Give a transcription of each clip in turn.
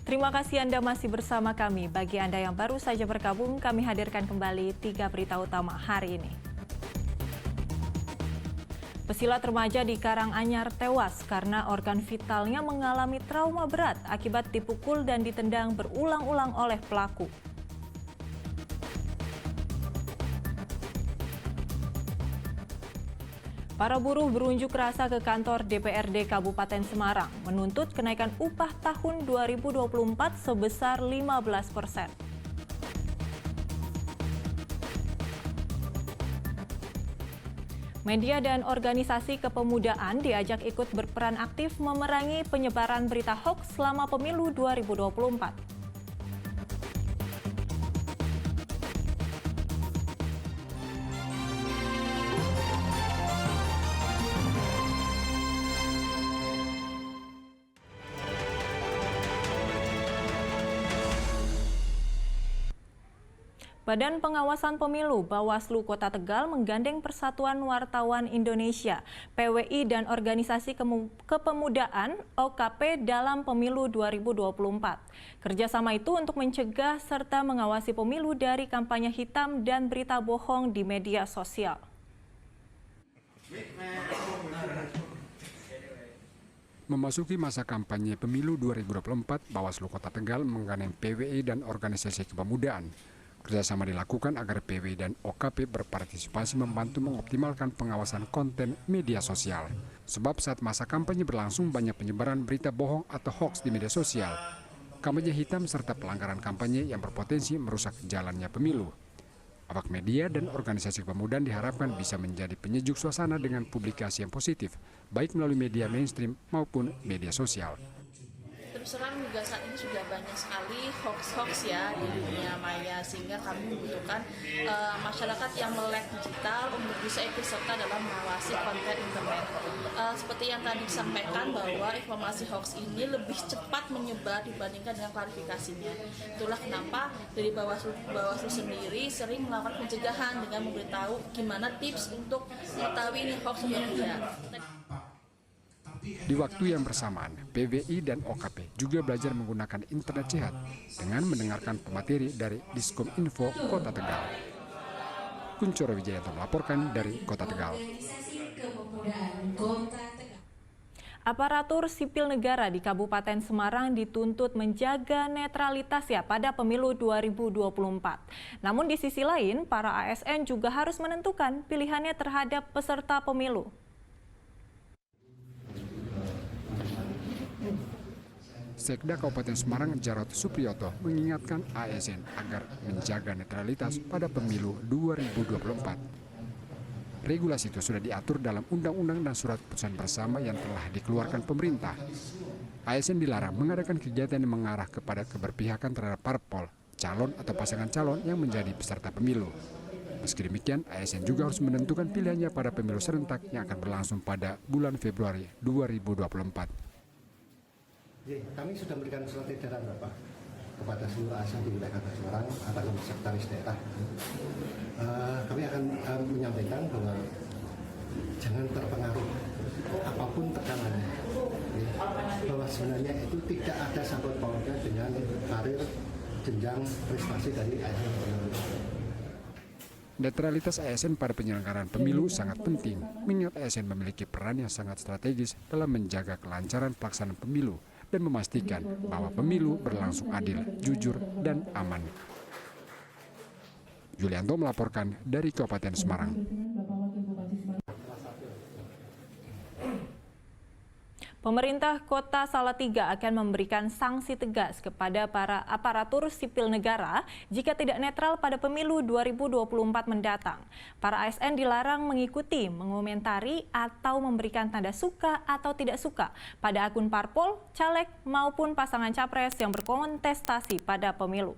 Terima kasih Anda masih bersama kami. Bagi Anda yang baru saja bergabung, kami hadirkan kembali 3 berita utama hari ini. Pesilat remaja di Karanganyar tewas karena organ vitalnya mengalami trauma berat akibat dipukul dan ditendang berulang-ulang oleh pelaku. Para buruh berunjuk rasa ke kantor DPRD Kabupaten Semarang menuntut kenaikan upah tahun 2024 sebesar 15%. Media dan organisasi kepemudaan diajak ikut berperan aktif memerangi penyebaran berita hoaks selama pemilu 2024. Badan Pengawasan Pemilu Bawaslu Kota Tegal menggandeng Persatuan Wartawan Indonesia, PWI dan Organisasi Kepemudaan OKP dalam Pemilu 2024. Kerjasama itu untuk mencegah serta mengawasi pemilu dari kampanye hitam dan berita bohong di media sosial. Memasuki masa kampanye pemilu 2024, Bawaslu Kota Tegal menggandeng PWI dan Organisasi Kepemudaan. Kerjasama dilakukan agar PW dan OKP berpartisipasi membantu mengoptimalkan pengawasan konten media sosial. Sebab saat masa kampanye berlangsung banyak penyebaran berita bohong atau hoaks di media sosial, kampanye hitam serta pelanggaran kampanye yang berpotensi merusak jalannya pemilu. Awak media dan organisasi kepemudaan diharapkan bisa menjadi penyejuk suasana dengan publikasi yang positif, baik melalui media mainstream maupun media sosial. Terus terang juga saat ini sudah banyak sekali hoax-hoax ya di dunia maya, sehingga kami membutuhkan masyarakat yang melek digital untuk bisa ikut serta dalam mengawasi konten internet. Seperti yang tadi disampaikan bahwa informasi hoax ini lebih cepat menyebar dibandingkan dengan klarifikasinya. Itulah kenapa dari Bawaslu sendiri sering melakukan pencegahan dengan memberitahu gimana tips untuk mengetahui ini hoax atau tidak. Di waktu yang bersamaan, PWI dan OKP juga belajar menggunakan internet sehat dengan mendengarkan pemateri dari Diskominfo Kota Tegal. Kuncoro Wijayanto melaporkan dari Kota Tegal. Aparatur sipil negara di Kabupaten Semarang dituntut menjaga netralitas pada pemilu 2024. Namun di sisi lain, para ASN juga harus menentukan pilihannya terhadap peserta pemilu. Sekda Kabupaten Semarang Jarod Supriyoto mengingatkan ASN agar menjaga netralitas pada pemilu 2024. Regulasi itu sudah diatur dalam undang-undang dan surat keputusan bersama yang telah dikeluarkan pemerintah. ASN dilarang mengadakan kegiatan yang mengarah kepada keberpihakan terhadap parpol, calon atau pasangan calon yang menjadi peserta pemilu. Meski demikian, ASN juga harus menentukan pilihannya pada pemilu serentak yang akan berlangsung pada bulan Februari 2024. Kami sudah memberikan surat edaran Bapak kepada seluruh ASN di wilayah Kota Semarang atas sekretaris daerah. Kami akan menyampaikan bahwa jangan terpengaruh apapun tekanannya. Bahwa sebenarnya itu tidak ada sangkut pautnya dengan karir jenjang prestasi dari ASN. Netralitas ASN pada penyelenggaraan pemilu sangat penting, mengingat ASN memiliki peran yang sangat strategis dalam menjaga kelancaran pelaksanaan pemilu dan memastikan bahwa pemilu berlangsung adil, jujur, dan aman. Yulianto melaporkan dari Kabupaten Semarang. Pemerintah Kota Salatiga akan memberikan sanksi tegas kepada para aparatur sipil negara jika tidak netral pada pemilu 2024 mendatang. Para ASN dilarang mengikuti, mengomentari, atau memberikan tanda suka atau tidak suka pada akun parpol, caleg, maupun pasangan capres yang berkontestasi pada pemilu.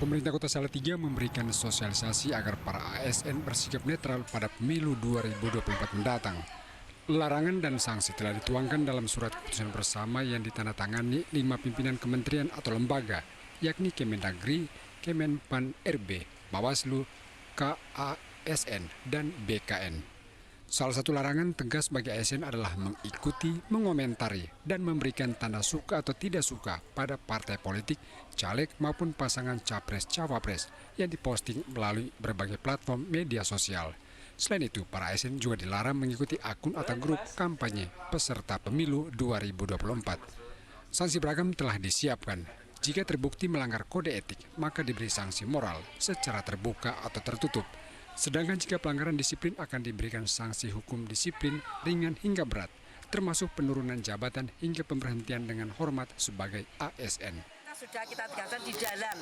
Pemerintah Kota Salatiga memberikan sosialisasi agar para ASN bersikap netral pada pemilu 2024 mendatang. Larangan dan sanksi telah dituangkan dalam surat keputusan bersama yang ditandatangani 5 pimpinan kementerian atau lembaga, yakni Kemendagri, Kemenpan RB, Bawaslu, KASN, dan BKN. Salah satu larangan tegas bagi ASN adalah mengikuti, mengomentari, dan memberikan tanda suka atau tidak suka pada partai politik, caleg maupun pasangan capres-cawapres yang diposting melalui berbagai platform media sosial. Selain itu, para ASN juga dilarang mengikuti akun atau grup kampanye peserta pemilu 2024. Sanksi beragam telah disiapkan. Jika terbukti melanggar kode etik, maka diberi sanksi moral secara terbuka atau tertutup. Sedangkan jika pelanggaran disiplin akan diberikan sanksi hukum disiplin ringan hingga berat, termasuk penurunan jabatan hingga pemberhentian dengan hormat sebagai ASN. Sudah kita tegaskan di dalam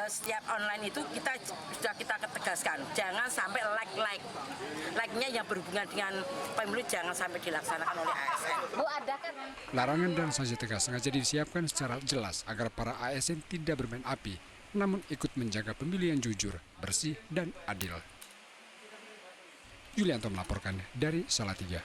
setiap online itu sudah kita tegaskan, jangan sampai like-nya yang berhubungan dengan pemilu jangan sampai dilaksanakan oleh ASN. Bu, ada kan? Larangan dan sanksi tegas sengaja disiapkan secara jelas agar para ASN tidak bermain api, namun ikut menjaga pemilu yang jujur, bersih, dan adil. Yulianto melaporkan dari Salatiga.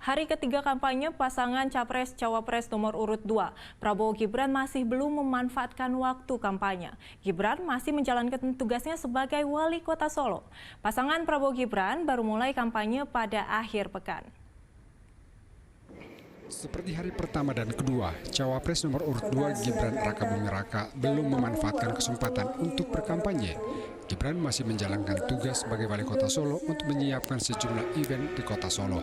Hari ketiga kampanye pasangan Capres-Cawapres nomor urut 2, Prabowo Gibran masih belum memanfaatkan waktu kampanye. Gibran masih menjalankan tugasnya sebagai wali kota Solo. Pasangan Prabowo Gibran baru mulai kampanye pada akhir pekan. Seperti hari pertama dan kedua, Cawapres nomor urut 2 Gibran Rakabuming Raka belum memanfaatkan kesempatan untuk berkampanye. Gibran masih menjalankan tugas sebagai wali kota Solo untuk menyiapkan sejumlah event di kota Solo.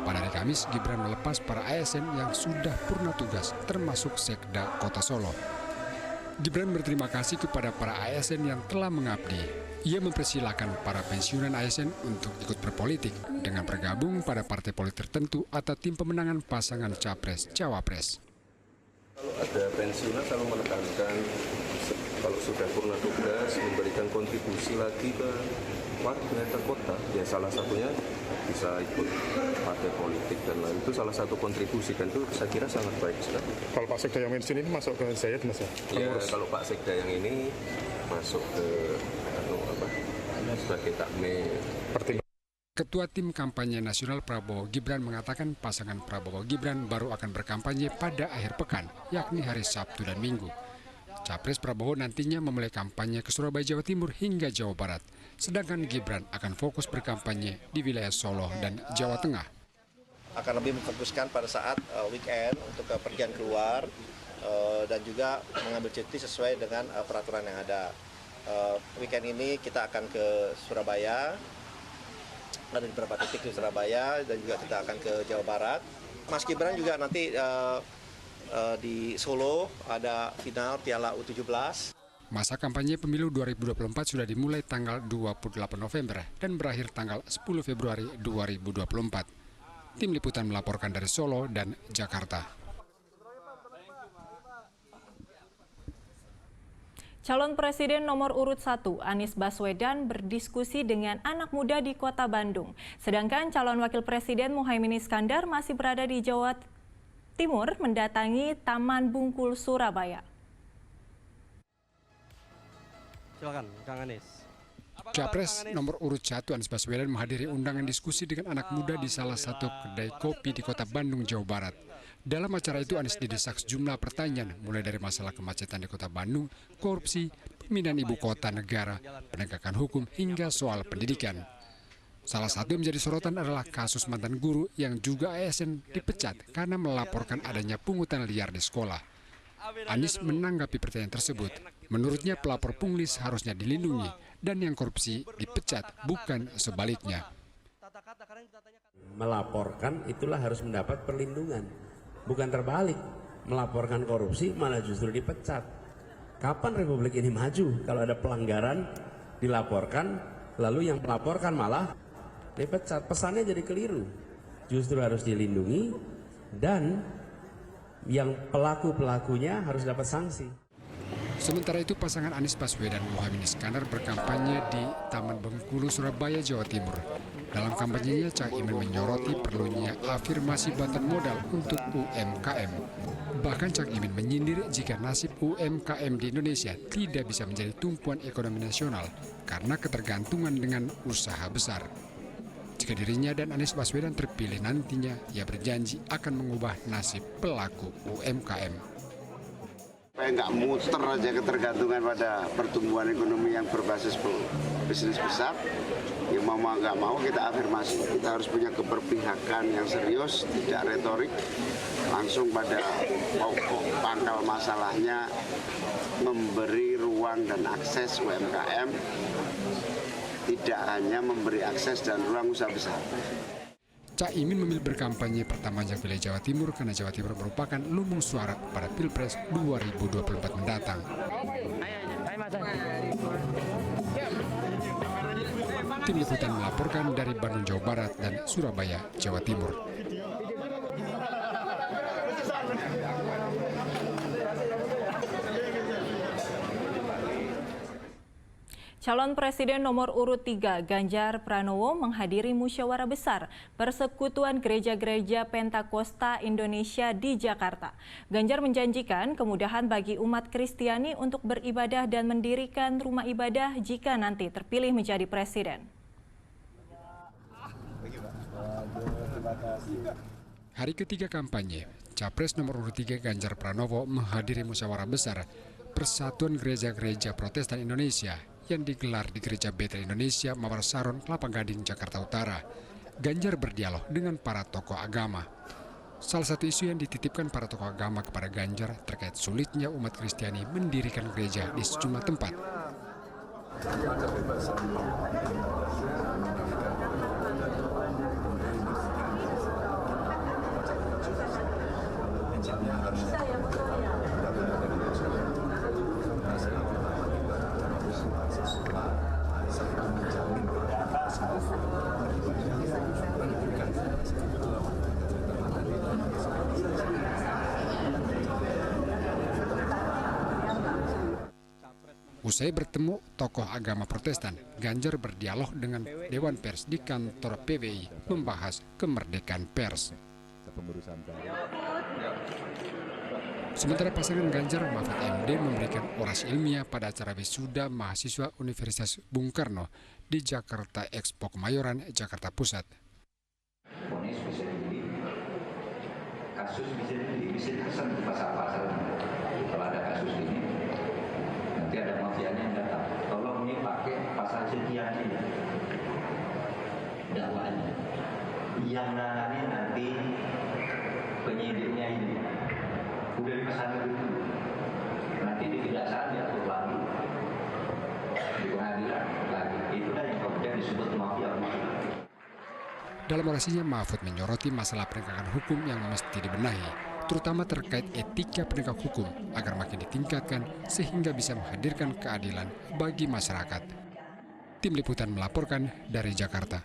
Pada hari Kamis, Gibran melepas para ASN yang sudah purna tugas, termasuk Sekda Kota Solo. Gibran berterima kasih kepada para ASN yang telah mengabdi. Ia mempersilahkan para pensiunan ASN untuk ikut berpolitik dengan bergabung pada partai politik tertentu atau tim pemenangan pasangan Capres-Cawapres. Kalau ada pensiunan selalu menekankan kalau sudah purna tugas memberikan kontribusi lagi ke warga kota. Ya salah satunya bisa ikut partai politik dan lain itu salah satu kontribusi dan itu saya kira sangat baik sekali. Kalau Pak Sekda yang pensiun ini masuk ke Zayed Mas ya? Ya kalau Pak Sekda yang ini masuk ke sebagai takmir. Ketua Tim Kampanye Nasional Prabowo Gibran mengatakan pasangan Prabowo Gibran baru akan berkampanye pada akhir pekan, yakni hari Sabtu dan Minggu. Capres Prabowo nantinya memulai kampanye ke Surabaya, Jawa Timur hingga Jawa Barat. Sedangkan Gibran akan fokus berkampanye di wilayah Solo dan Jawa Tengah. Akan lebih memfokuskan pada saat weekend untuk kepergian keluar dan juga mengambil cuti sesuai dengan peraturan yang ada. Weekend ini kita akan ke Surabaya, ada di beberapa titik di Surabaya dan juga kita akan ke Jawa Barat. Mas Gibran juga nanti di Solo ada final Piala U17. Masa kampanye pemilu 2024 sudah dimulai tanggal 28 November dan berakhir tanggal 10 Februari 2024. Tim Liputan melaporkan dari Solo dan Jakarta. Calon Presiden nomor urut 1, Anies Baswedan berdiskusi dengan anak muda di Kota Bandung. Sedangkan calon Wakil Presiden Muhaimin Iskandar masih berada di Jawa Timur mendatangi Taman Bungkul, Surabaya. Silakan, Kang Anies. Capres nomor urut 1 Anies Baswedan menghadiri undangan diskusi dengan anak muda di salah satu kedai kopi di Kota Bandung, Jawa Barat. Dalam acara itu Anies didesak sejumlah pertanyaan, mulai dari masalah kemacetan di Kota Bandung, korupsi, pemindahan ibu kota negara, penegakan hukum, hingga soal pendidikan. Salah satu yang menjadi sorotan adalah kasus mantan guru yang juga ASN dipecat karena melaporkan adanya pungutan liar di sekolah. Anies menanggapi pertanyaan tersebut. Menurutnya pelapor pungli seharusnya dilindungi dan yang korupsi dipecat, bukan sebaliknya. Melaporkan itulah harus mendapat perlindungan, bukan terbalik. Melaporkan korupsi malah justru dipecat. Kapan Republik ini maju kalau ada pelanggaran dilaporkan, lalu yang melaporkan malah dipecat? Pesannya jadi keliru. Justru harus dilindungi dan yang pelaku-pelakunya harus dapat sanksi. Sementara itu pasangan Anies Baswedan Muhaimin Iskandar berkampanye di Taman Bengkulu, Surabaya, Jawa Timur. Dalam kampanyenya, Cak Imin menyoroti perlunya afirmasi bantuan modal untuk UMKM. Bahkan Cak Imin menyindir jika nasib UMKM di Indonesia tidak bisa menjadi tumpuan ekonomi nasional karena ketergantungan dengan usaha besar. Jika dirinya dan Anies Baswedan terpilih nantinya, ia berjanji akan mengubah nasib pelaku UMKM. supaya nggak muter aja ketergantungan pada pertumbuhan ekonomi yang berbasis bisnis besar. Ya mau nggak mau kita afirmasi, kita harus punya keberpihakan yang serius, tidak retorik, langsung pada pokok pangkal masalahnya, memberi ruang dan akses UMKM, tidak hanya memberi akses dan ruang usaha besar. Cak Imin memilih berkampanye pertamanya wilayah Jawa Timur karena Jawa Timur merupakan lumbung suara pada Pilpres 2024 mendatang. Tim Liputan melaporkan dari Bandung, Jawa Barat dan Surabaya, Jawa Timur. Calon Presiden nomor urut 3 Ganjar Pranowo menghadiri musyawarah besar Persekutuan Gereja-Gereja Pentakosta Indonesia di Jakarta. Ganjar menjanjikan kemudahan bagi umat Kristiani untuk beribadah dan mendirikan rumah ibadah jika nanti terpilih menjadi presiden. Hari ketiga kampanye, Capres nomor urut 3 Ganjar Pranowo menghadiri musyawarah besar Persatuan Gereja-Gereja Protestan Indonesia yang digelar di Gereja Bethel Indonesia, Mawar Saron, Kelapa Gading, Jakarta Utara. Ganjar berdialog dengan para tokoh agama. Salah satu isu yang dititipkan para tokoh agama kepada Ganjar terkait sulitnya umat Kristiani mendirikan gereja di sejumlah tempat. Usai bertemu tokoh agama Protestan, Ganjar berdialog dengan Dewan Pers di kantor PWI membahas kemerdekaan pers. Sementara pasangan Ganjar Mahfud MD memberikan orasi ilmiah pada acara wisuda mahasiswa Universitas Bung Karno di Jakarta Expo Kemayoran, Jakarta Pusat. Kasus bisa dipesan di pasal-pasal. Kalau ada kasus ini, nanti ada mafianya yang datang. Tolong ini pakai pasal sekian ini. Dakwaannya. Yang menangani nanti penyidiknya ini. Udah dipesan dulu. Nanti di kejaksaan diatur lagi. Di pengadilan lagi. Itulah yang kemudian disebut mafia. Dalam orasinya, Mahfud menyoroti masalah penegakan hukum yang mesti dibenahi, terutama terkait etika penegak hukum agar makin ditingkatkan sehingga bisa menghadirkan keadilan bagi masyarakat. Tim Liputan melaporkan dari Jakarta.